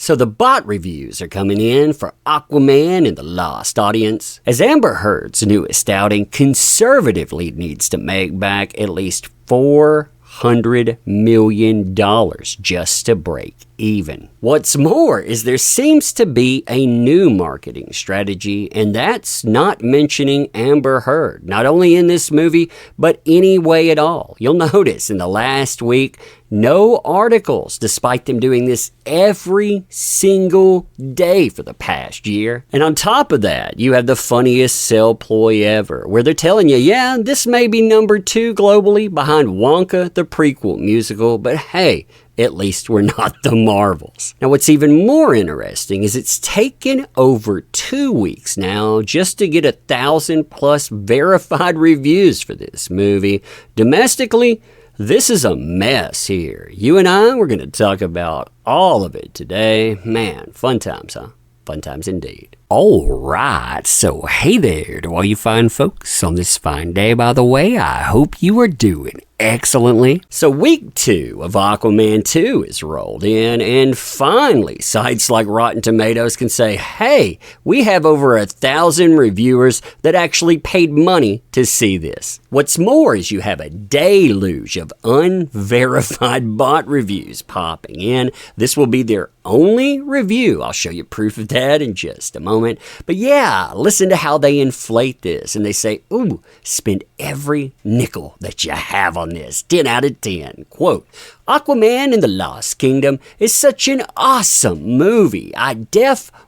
So the bot reviews are coming in for Aquaman and the Lost Audience, as Amber Heard's newest outing conservatively needs to make back at least $400 million just to break even. What's more is there seems to be a new marketing strategy, and that's not mentioning Amber Heard, not only in this movie, but any way at all. You'll notice in the last week, no articles, despite them doing this every single day for the past year. And on top of that, you have the funniest sell ploy ever, where they're telling you, yeah, this may be number 2 globally behind Wonka, the prequel musical, but hey, at least we're not the Marvels. Now, what's even more interesting is it's taken over 2 weeks now just to get 1,000+ verified reviews for this movie. Domestically, this is a mess here. You and I, we're going to talk about all of it today. Man, fun times, huh? Fun times indeed. All right, so hey there to all you fine folks on this fine day. By the way, I hope you are doing excellently. So week 2 of Aquaman 2 is rolled in, and finally sites like Rotten Tomatoes can say, hey, we have over 1,000 reviewers that actually paid money to see this. What's more is you have a deluge of unverified bot reviews popping in. This will be their only review. I'll show you proof of that in just a moment. But yeah, listen to how they inflate this, and they say, ooh, spend every nickel that you have on this. 10 out of 10. Quote, Aquaman and the Lost Kingdom is such an awesome movie. I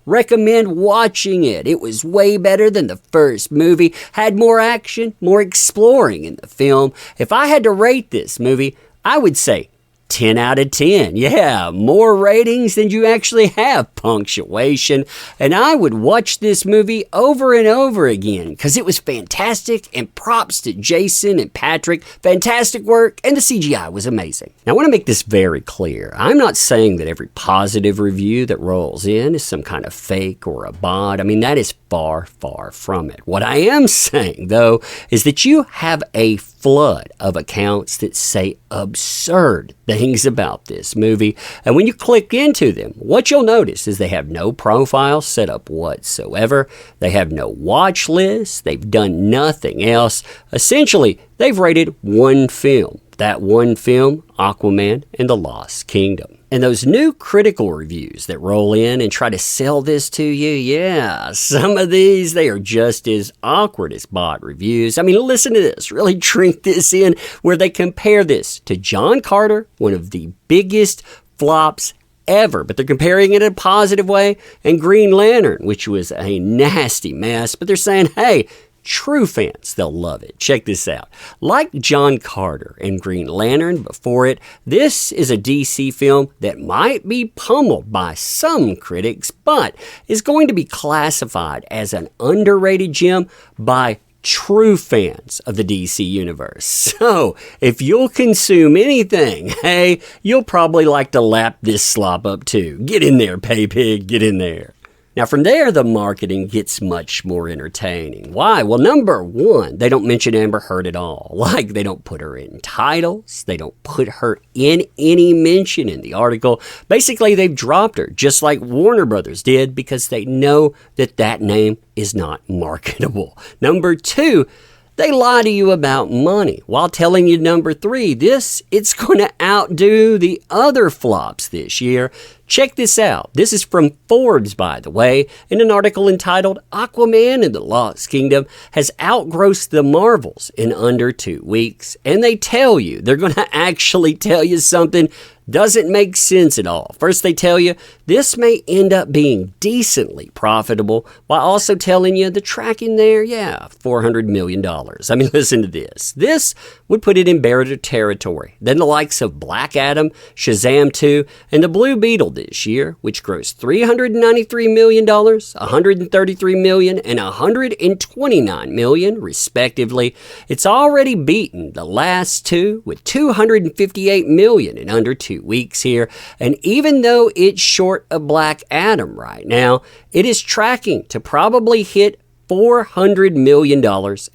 recommend watching it. It was way better than the first movie, had more action, more exploring in the film. If I had to rate this movie, I would say 10 out of 10. Yeah, more ratings than you actually have punctuation. And I would watch this movie over and over again because it was fantastic, and props to Jason and Patrick. Fantastic work, and the CGI was amazing. Now, I want to make this very clear. I'm not saying that every positive review that rolls in is some kind of fake or a bot. I mean, that is far, far from it. What I am saying, though, is that you have a flood of accounts that say absurd things about this movie, and when you click into them, what you'll notice is they have no profile set up whatsoever. They have no watch list. They've done nothing else. Essentially, they've rated one film. That one film, Aquaman and the Lost Kingdom. And those new critical reviews that roll in and try to sell this to you, yeah, some of these, they are just as awkward as bot reviews. I mean, listen to this. Really drink this in, where they compare this to John Carter, one of the biggest flops ever, but they're comparing it in a positive way, and Green Lantern, which was a nasty mess, but they're saying, hey, true fans, they'll love it. Check this out. Like John Carter and Green Lantern before it, this is a DC film that might be pummeled by some critics, but is going to be classified as an underrated gem by true fans of the DC universe. So, if you'll consume anything, hey, you'll probably like to lap this slop up too. Get in there, pay pig, get in there. Now, from there, the marketing gets much more entertaining. Why? Well, number one, they don't mention Amber Heard at all. Like, they don't put her in titles. They don't put her in any mention in the article. Basically, they've dropped her, just like Warner Brothers did, because they know that that name is not marketable. Number two, they lie to you about money while telling you, number three, it's going to outdo the other flops this year. Check this out. This is from Forbes, by the way, in an article entitled Aquaman and the Lost Kingdom has outgrossed the Marvels in under 2 weeks. And they tell you, they're going to actually tell you something doesn't make sense at all. First, they tell you this may end up being decently profitable, while also telling you the tracking there, yeah, $400 million. I mean, listen to this. This would put it in better territory than the likes of Black Adam, Shazam 2, and the Blue Beetle this year, which grossed $393 million, $133 million, and $129 million, respectively. It's already beaten the last two with $258 million in under 2 weeks here, and even though it's short of Black Adam right now, it is tracking to probably hit $400 million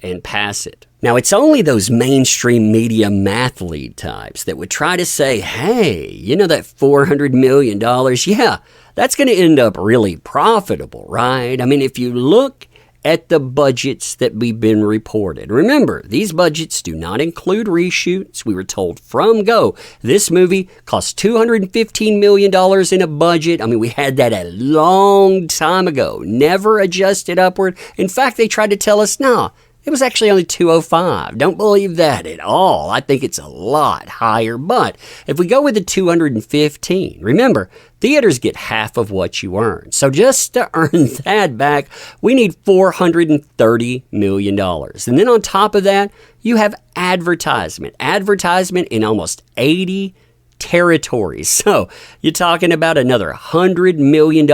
and pass it. Now, it's only those mainstream media math lead types that would try to say, hey, you know that $400 million? Yeah, that's going to end up really profitable, right? I mean, if you look at the budgets that we've been reported. Remember, these budgets do not include reshoots. We were told from go, this movie cost $215 million in a budget. I mean, we had that a long time ago, never adjusted upward. In fact, they tried to tell us, no, it was actually only 205. Don't believe that at all. I think it's a lot higher. But if we go with the 215, remember, theaters get half of what you earn. So just to earn that back, we need $430 million. And then on top of that, you have advertisement. Advertisement in almost 80 territories. So you're talking about another $100 million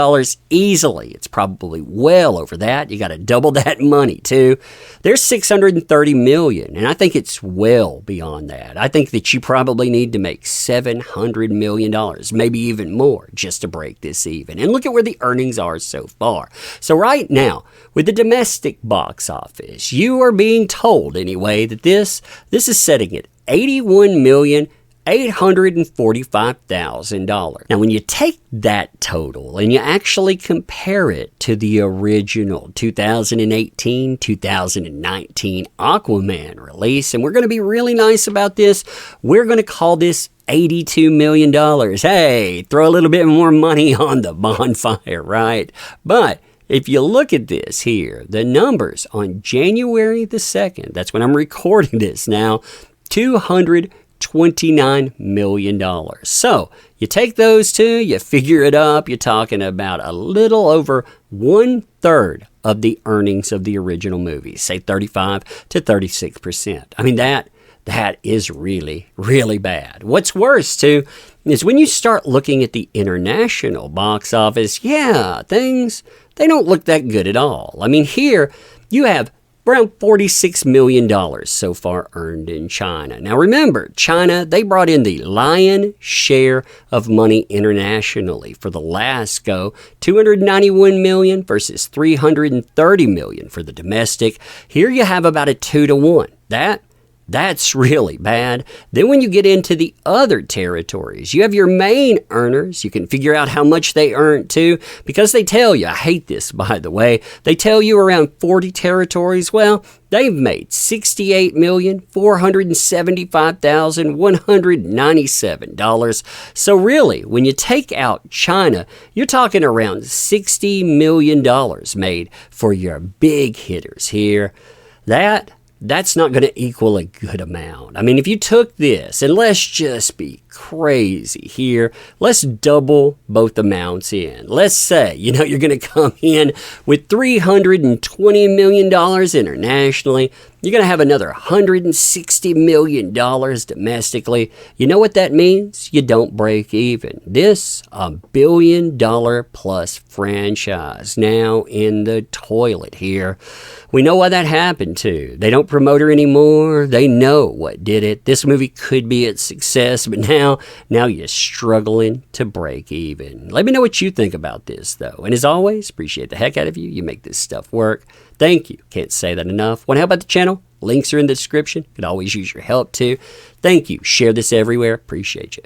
easily. It's probably well over that. You got to double that money too. There's $630 million, and I think it's well beyond that. I think that you probably need to make $700 million, maybe even more, just to break this even. And look at where the earnings are so far. So right now, with the domestic box office, you are being told anyway that this is setting at $81,845,000. Now, when you take that total and you actually compare it to the original 2018-2019 Aquaman release, and we're going to be really nice about this, we're going to call this $82 million. Hey, throw a little bit more money on the bonfire, right? But if you look at this here, the numbers on January the 2nd, that's when I'm recording this now, $229 million. So you take those two, you figure it up, you're talking about a little over 1/3 of the earnings of the original movie, say 35 to 36%. I mean, that is really, really bad. What's worse too is when you start looking at the international box office, yeah, things, they don't look that good at all. I mean, here you have around $46 million so far earned in China. Now remember, China, they brought in the lion's share of money internationally for the last go, $291 million versus $330 million for the domestic. Here you have about a 2-to-1. That's really bad. Then when you get into the other territories, you have your main earners. You can figure out how much they earn too, because they tell you, I hate this by the way, they tell you around 40 territories, well, they've made $68,475,197. So really, when you take out China, you're talking around $60 million made for your big hitters here. That's not going to equal a good amount. I mean, if you took this, and let's just be crazy here, let's double both amounts in. Let's say, you're going to come in with $320 million internationally. You're going to have another $160 million domestically. You know what that means? You don't break even. This, $1 billion plus franchise now in the toilet here. We know why that happened too. They don't promote her anymore. They know what did it. This movie could be a success, but now you're struggling to break even. Let me know what you think about this though. And as always, appreciate the heck out of you. You make this stuff work. Thank you. Can't say that enough. Want to help out the channel? Links are in the description. Could always use your help too. Thank you. Share this everywhere. Appreciate you.